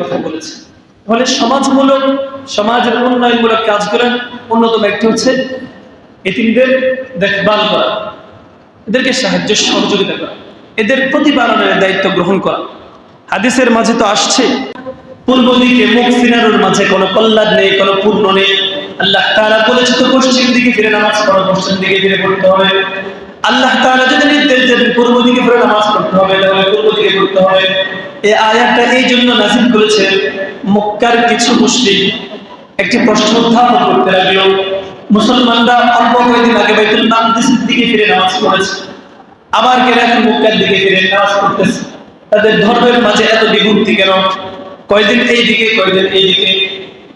কথা বলেছে। তাহলে সমাজমূলক, সমাজের উন্নয়নমূলক কাজ করার অন্যতম একটি হচ্ছে এতিমদের দেখভাল করা, এদেরকে সাহায্য সহযোগিতা করা, এদের প্রতিপালনের দায়িত্ব গ্রহণ করা। হাদিসের মাঝে তো আসছে, পূর্ব দিকে মুখ ফিরানোর মাঝে কোনো কল্যাণ নেই, কোনো পূর্ণ নেই। আল্লাহ তাআলা বলেছে তো পশ্চিম দিকে ফিরে নামাজ পড়ো, পশ্চিম দিকে ফিরে পড়তে হবে। আল্লাহ তাআলা যদি নির্দেশ দেন পূর্ব দিকে ফিরে নামাজ পড়তে হবে, তাহলে পূর্ব দিকে পড়তে হবে। এই আয়াতটা এই জন্য নাযিল করেছেন, মক্কার কিছু মুশরিক একটি প্রশ্ন উত্থাপন করতে লাগলো, মুসলমানরা অল্প কয়েকদিন আগে বাইতুল মাকদিসের দিকে ফিরে নামাজ পড়েছে, আবার কেন এখন মক্কার দিকে ফিরে নামাজ পড়তেছে? তাদের ধর্মের মাঝে এত বিভক্তি কেন? কয়দিন এই দিকে, কয়দিন এই দিকে?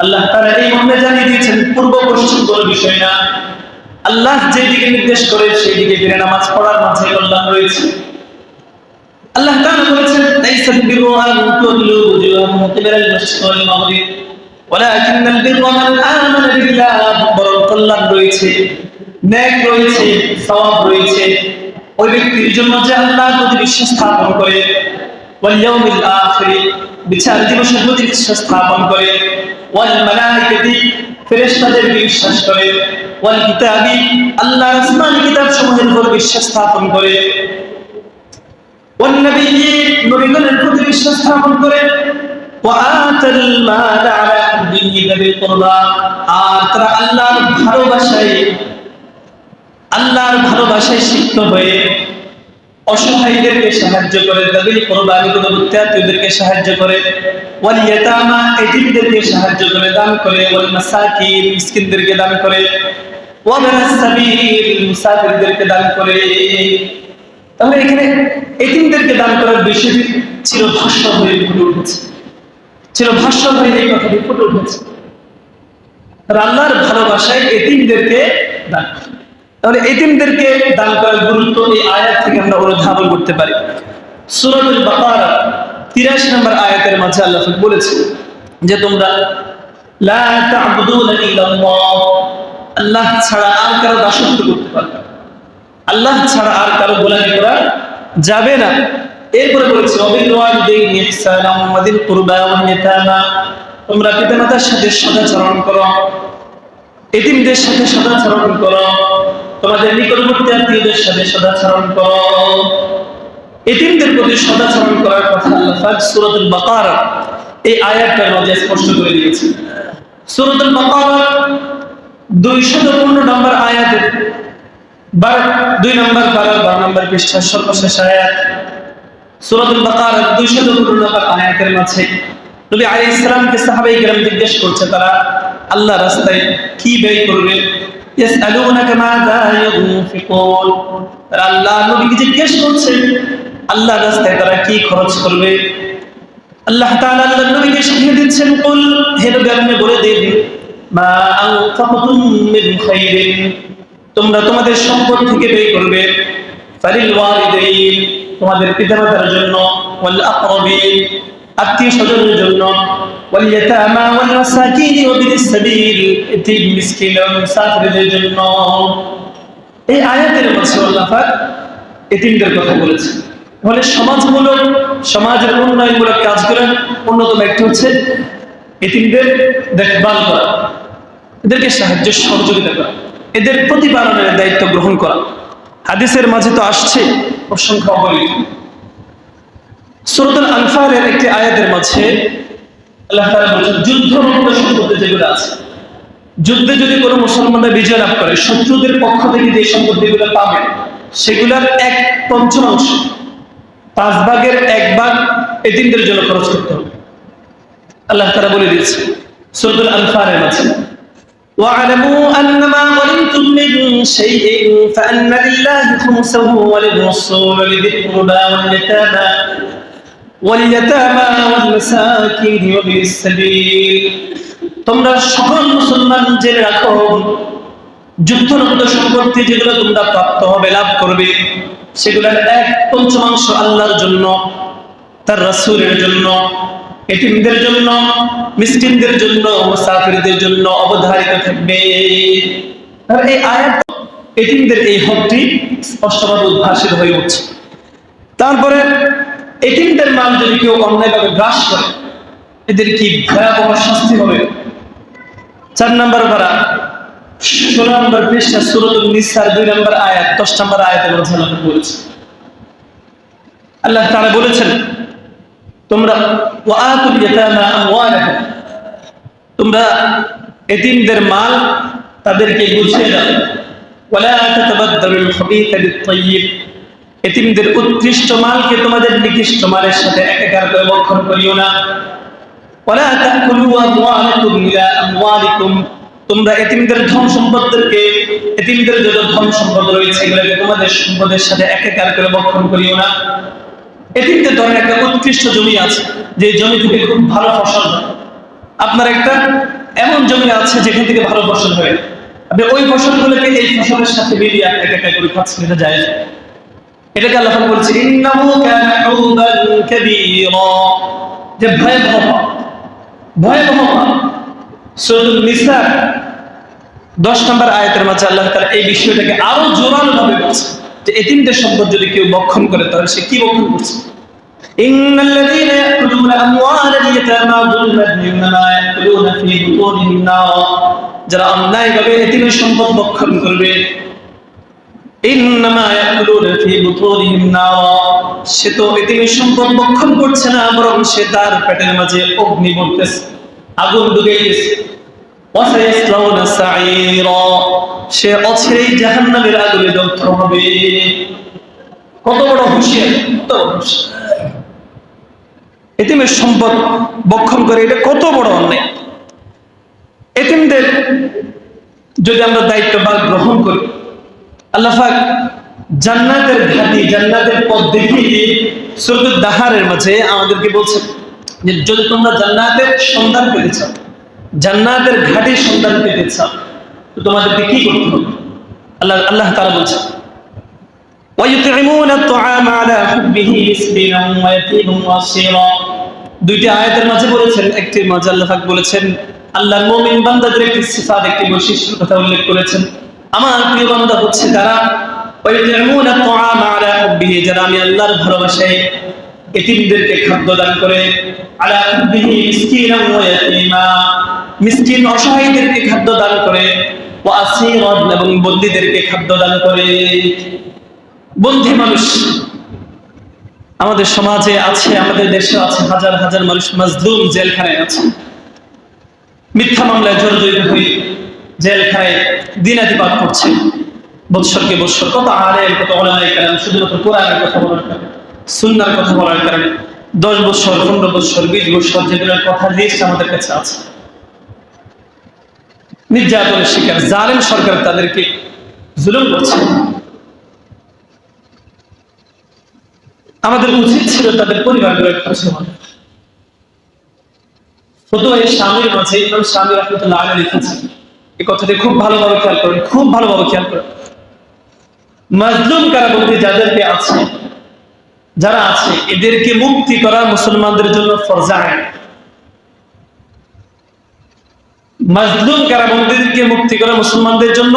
আল্লাহ তাআলা এই মর্মে জানিয়ে দিয়েছেন, পূর্ব পশ্চিম কোনো বিষয় না। আল্লাহ যেদিকে নির্দেশ করে সেই দিকে ফিরে নামাজ পড়ার মাঝে কল্যাণ রয়েছে। আল্লাহ তাআলা বলেছেন, লাইসাল বিররু আন তুওয়াল্লু ওজুহাকুম কিবালাল মাশরিকি ওয়াল মাগরিব ওয়ালাকিন্নাল বিররা মান আমানা বিল্লাহ। বরং কল্যাণ রয়েছে, নেক রয়েছে, সওয়াব রয়েছে ওই ব্যক্তির জন্য যে আল্লাহর প্রতি বিশ্বাস স্থাপন করে, ওয়াল ইয়াউমিল আখির, বিচার দিবসের প্রতি বিশ্বাস স্থাপন করে, ওয়াল মালাইকাতি, ফেরেশতাদের বিশ্বাস করে, ওয়াল কিতাবি, আল্লাহর আসমানী কিতাব সমূহের উপর বিশ্বাস স্থাপন করে, ওয়ান নাবিয়্যিন, নবীগণের প্রতি বিশ্বাস স্থাপন করে, ওয়া আতাল মাল আলা হুব্বিহি যাবিল কুরবা, আর তারা আল্লাহর ভালোবাসায় সিক্ত হয়ে অসহায়দেরকে সাহায্য করে, যাবিল কুরবা, নিকটবর্তী আত্মীয়দেরকে সাহায্য করে, ওয়াল ইয়াতামা, এতিমদেরকে সাহায্য করে, দান করে, ওয়াল মাসাকিন, মিসকিনদেরকে দান করে, ওয়া ইবনাস সাবিল, মুসাফিরদেরকে দান করে। তাহলে এখানে এতিমদেরকে দান করার বিষয়টি ছিল ভাষ্য হয়ে ফুটে উঠেছে, ছিল ভাষ্য হয়ে এই কথাটি ফুটে উঠেছে। আল্লাহর ভালোবাসায় এতিমদেরকে দান। তাহলে এতিমদেরকে দান করার গুরুত্ব এই আয়াত থেকে আমরা অনুধাবন করতে পারি। সূরাতুল বাকারা 83 নম্বর আয়াতের মাঝে আল্লাহ বলেছেন যে তোমরা লা তা'বুদুনা ইল্লাল্লাহ, আল্লাহ ছাড়া আর কারো দাসত্ব করতে পারবে না, আল্লাহ ছাড়া আর কারো গোলামি করা যাবে না। এরপরে বলেছে ওয়াবিল ওয়ালিদাইনি ইহসানাম ওয়া যিল কুরবা ওয়াল ইয়াতামা, তোমরা পিতামাতার সাথে সদাচরণ করো, এতিমদের সাথে সদাচরণ করো, তোমাদের নিকটবর্তী আত্মীয়দের সাথে সদাচরণ করো। এতিমদের প্রতি সদাচরণ করার কথা আল্লাহ পাক সূরাতুল বাকারা এই আয়াতটার মধ্যে স্পষ্ট করে দিয়েছেন। সূরাতুল বাকারা 215 নম্বর আয়াতের 2 নম্বর পারা 12 নম্বর পৃষ্ঠার সর্বশেষ আয়াত। সূরাতুল বাকারা 215 নম্বর আয়াতের মাঝে নবী আলাইহিস সালামকে সাহাবায়ে কেরাম জিজ্ঞেস করছে তারা আল্লাহর রাস্তায় কি ব্যয় করবে। ইয়াসআলুনাকা মাযা ইউনফিকুন, তারা আল্লাহ নবীকে জিজ্ঞেস করছে আল্লাহর রাস্তায় তারা কি খরচ করবে। আল্লাহ তাআলা আল্লাহর নবীকে শিখিয়ে দিচ্ছেন, কুল, হে নবী আপনি বলে দিন, মা আনফাকতুম মিন খাইরিন, তোমরা তোমাদের সম্পদ থেকে ব্যয় করবে, ফালিল ওয়ালিদাইন, তোমাদের পিতামাতার জন্য, ওয়াল আকরাবিন, আত্মীয় স্বজনের জন্য, ওয়াল ইয়াতামা ওয়াল মাসাকিন ওয়া বিনিস সাবিল, এতিম মিসকিন ও মুসাফিরদের জন্য। এই আয়াতের মধ্যে আল্লাহ পাক এতিমদের কথা বলেছেন। তাহলে সমাজমূলক, সমাজের উন্নয়নমূলক কাজ করার অন্যতম একটি হচ্ছে এতিমদের দেখভাল করা, এদেরকে সাহায্য সহযোগিতা করা, এদের প্রতিপালনের দায়িত্ব গ্রহণ করা। হাদিসের মাঝে তো আসছে অসংখ্য অগণিত। সূরাতুল আনফালের একটি আয়াতের মাঝে আল্লাহ তাআলা বলেছেন, যুদ্ধরত সম্পত্তি যেগুলো আছে, যুদ্ধে যদি কোনো মুসলমানরা বিজয় লাভ করে, শত্রুদের পক্ষ থেকে যে সম্পত্তিগুলো পাবে সেগুলোর 1/5 5 ভাগের 1 ভাগ এতিমদের জন্য খরচ করতে হবে। আল্লাহ তাআলা বলে দিয়েছে সূরাতুল আনফালের মাঝে, وَاعْلَمُوا أَنَّ مَا غَنِمْتُم مِّن شَيْءٍ فَأَنَّ لِلَّهِ خُمُسَهُ وَلِلرَّسُولِ وَلِذِي الْقُرْبَى وَالْيَتَامَى وَالْمَسَاكِينِ وَابْنِ السَّبِيلِ, তোমরা সকল মুসলমান জেনে রাখো, যুদ্ধরত সম্পত্তি যেগুলো তোমরা প্রাপ্ত হবে, লাভ করবে, সেগুলোর 1/5 আল্লাহর জন্য, তার রাসূলের জন্য, এতিমদের জন্য, মিসকিনদের জন্য, মুসাফিরদের জন্য অবধারিত থাকবে। তাহলে এই আয়াত এতিমদের এই হকটি স্পষ্টভাবে উদ্ভাসিত হয়ে উঠছে। তারপরে এতিমদের মাল যদি কেউ অন্যায়ভাবে গ্রাস করে, এদের কি ভয়াবহ শাস্তি হবে। 4 নম্বর পারা 16 নম্বর পৃষ্ঠা সূরাতুন নিসার 2 নম্বর আয়াত 10 নম্বর আয়াতে আল্লাহ বলেছেন, আল্লাহ তাআলা বলেছেন তোমরা ওয়াআতুল ইয়াতামা আমওয়ালাহুম, তোমরা এতিমদের মাল তাদেরকে বুঝিয়ে দাও। ওয়ালা তাতাবাদদালুল খাবিথা বিত-তাইয়্যিব, এতিমদের উৎকৃষ্ট মালকে তোমাদের নিকৃষ্ট মালের সাথে একাকার করে বক্ষণ করিও না। ওয়ালা তাকুলু আমওয়ালাকুম ইলা আমওয়ালিকুম, তোমরা এতিমদের ধন সম্পদকে, এতিমদের যত ধন সম্পদ রয়েছে এগুলোকে তোমাদের সম্পদের সাথে একাকার করে বক্ষণ করিও না। এতিমদের ধরেন একটা উৎকৃষ্ট জমি আছে, যে জমি থেকে খুব ভালো ফসল হয়। আপনার একটা এমন জমি আছে যেখান থেকে ভালো ফসল হয়, আপনি ওই ফসলগুলোকে এই ফসলের সাথে মিলিয়ে একাকার করে খাচ্ছেন, এটা জায়েজ। এটাকে আল্লাহ বলছে ইন্নাহু কানা হুবান কাবীরা, যে ভয়াবহ সূরাতুন নিসা 10 নম্বর আয়াতের মাঝে আল্লাহ তাআলা এই বিষয়টাকে আরো জোরালো ভাবে বলছে যে এতিমদের সম্পদ যদি কেউ বক্ষণ করে তাহলে সে কি বক্ষণ করছে। ইন্নাল্লাযীনা ইয়াকুলুনা আমওয়ালাল ইয়াতামা যুলমান ইন্নামা ইয়াকুলুনা ফী বুতুনিহিম নার, যারা অন্যায়ভাবে এতিমের সম্পদ বক্ষণ করবে, ইন্নামা ইয়াকুলুনা ফী বুতুনিহিম নার, সে তো এতিমের সম্পদ বক্ষণ করছে না, বরং সে তার পেটের মাঝে অগ্নি ভরতেছে, আগুন ঢুকে গেছে। ওয়াসায়াসলাউনা সাঈরা, সে অচিরেই জাহান্নামের আগুনে দগ্ধ হবে। কত বড় হুঁশিয়ার, কত বড় হুঁশিয়ার। এতিমের সম্পদ বক্ষণ করে এটা কত বড় অন্যায়। এতিমদের যদি আমরা দায়িত্বভাগ গ্রহণ করি, আল্লাহ পাক জান্নাতের ঘাটি, জান্নাতের পথ দেখিয়ে সূরাতুদ দাহারের মাঝে আমাদেরকে বলছেন যে যদি তোমরা জান্নাতের সন্ধান পেতে চাও, জান্নাতের ঘাটির সন্ধান পেতে চাও, তো তোমাদেরকে কি করতে হবে। আল্লাহ তাআলা বলছেন وَيُطْعِمُونَ الطَّعَامَ عَلَى حُبِّهِ مِسْكِينًا وَيَتِيمًا وَأَسِيرًا, দুইটি আয়াতের মাঝে বলেছেন, একটি মাঝে আল্লাহ পাক বলেছেন আল্লাহর মুমিন বান্দাদের একটি সিফাত, একটি বৈশিষ্ট্যের কথা উল্লেখ করেছেন। আমার প্রিয় বান্দা হচ্ছে তারা وَيُطْعِمُونَ الطَّعَامَ عَلَى حُبِّهِ, যারা আমি আল্লাহর ভালোবাসায় এতিমদেরকে খাদ্য দান করে, আলা হুব্বিহি মিসকিনান ওয়া ইয়াতীমা, মিসকিন অসহায়দেরকে খাদ্য দান করে, ওয়া আসীরান, এবং বন্দীদেরকে খাদ্য দান করে। বন্দী মানুষ আমাদের সমাজে আছে, আমাদের দেশে আছে, হাজার হাজার মানুষ মাজলুম জেলখানায় আছে, মিথ্যা মামলায় জর্জরিত হয়ে জেলখানায় দিনাতিপাত করছে বৎসরকে বৎসর। কত আলেম, কত উলামায়ে কেরাম শুধুমাত্র কোরআনের কথা বলার কারণে, সুন্নাহর কথা বলার কারণে 10 বছর, 15 বছর, 20 বছর যেগুলোর কথা লিস্ট আমাদের কাছে আছে, নির্যাতনের শিকার। জালেম সরকার তাদেরকে জুলুম করছে। আমাদের উচিত ছিল তাদের পরিবারগুলোর খোঁজ নেওয়া। ফতোয়া শামীর মাঝে ইমাম শামী রাহমাতুল্লাহ আলাইহি লিখেছেন, এই কথাটি খুব ভালোভাবে খেয়াল করেন, খুব ভালোভাবে খেয়াল করেন। মাজলুম কারাবন্দী যাদেরকে আছে, যারা আছে, এদেরকে মুক্তি করা মুসলমানদের জন্য ফরজ আইন। মাজলুম কারাবন্দীদেরকে মুক্তি করা মুসলমানদের জন্য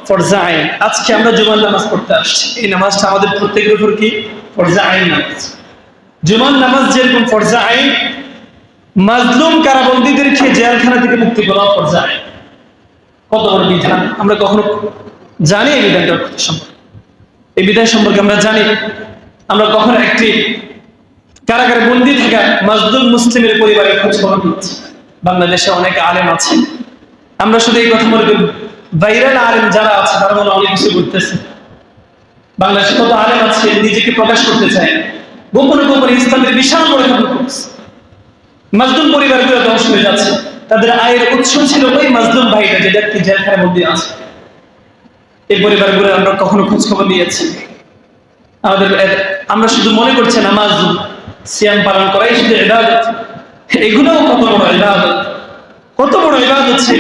ফরজ আইন। আজকে আমরা জুমার নামাজ পড়তে আসছি, এই নামাজটা আমাদের প্রত্যেকের উপর কি ফরজ আইন নামাজ। জুমার নামাজ যেরকম ফরজ আইন, মাজলুম কারাবন্দীদেরকে জেলখানা থেকে মুক্তি করা ফরজ আইন। কত বড় বিধান! আমরা কখনো জানি এই বিধানটার সম্পর্কে? এই বিধান সম্পর্কে আমরা জানি? আমরা কখনো একটি কারাগারে বন্দী থাকা মাজলুম মুসলিমের পরিবারের খোঁজ খবর নিচ্ছি? বাংলাদেশে অনেক আলেম আছে, আমরা শুধু এই কথা মনে করি ভাইরাল আলেম যারা আছে তারা মনে অনেক কিছু করতেছে। বাংলাদেশে কত আলেম আছে নিজেকে প্রকাশ করতে চায়, গোপনে গোপনে ইসলামের বিশাল বড় কাজ করছে। মাজলুম পরিবারগুলো ধ্বংস হয়ে যাচ্ছে, তাদের আয়ের উৎস ছিল ওই মাজলুম ভাইরা যেটা জেলখানার মধ্যে আছে। এই পরিবারগুলো আমরা কখনো খোঁজ খবর নিয়েছি? আমরা শুধু মনে করছি নামাজ, সিয়াম পালন করাই শুধু ইবাদত, এগুলোও কত বড় ইবাদত, কত বড় ইবাদত ছিল।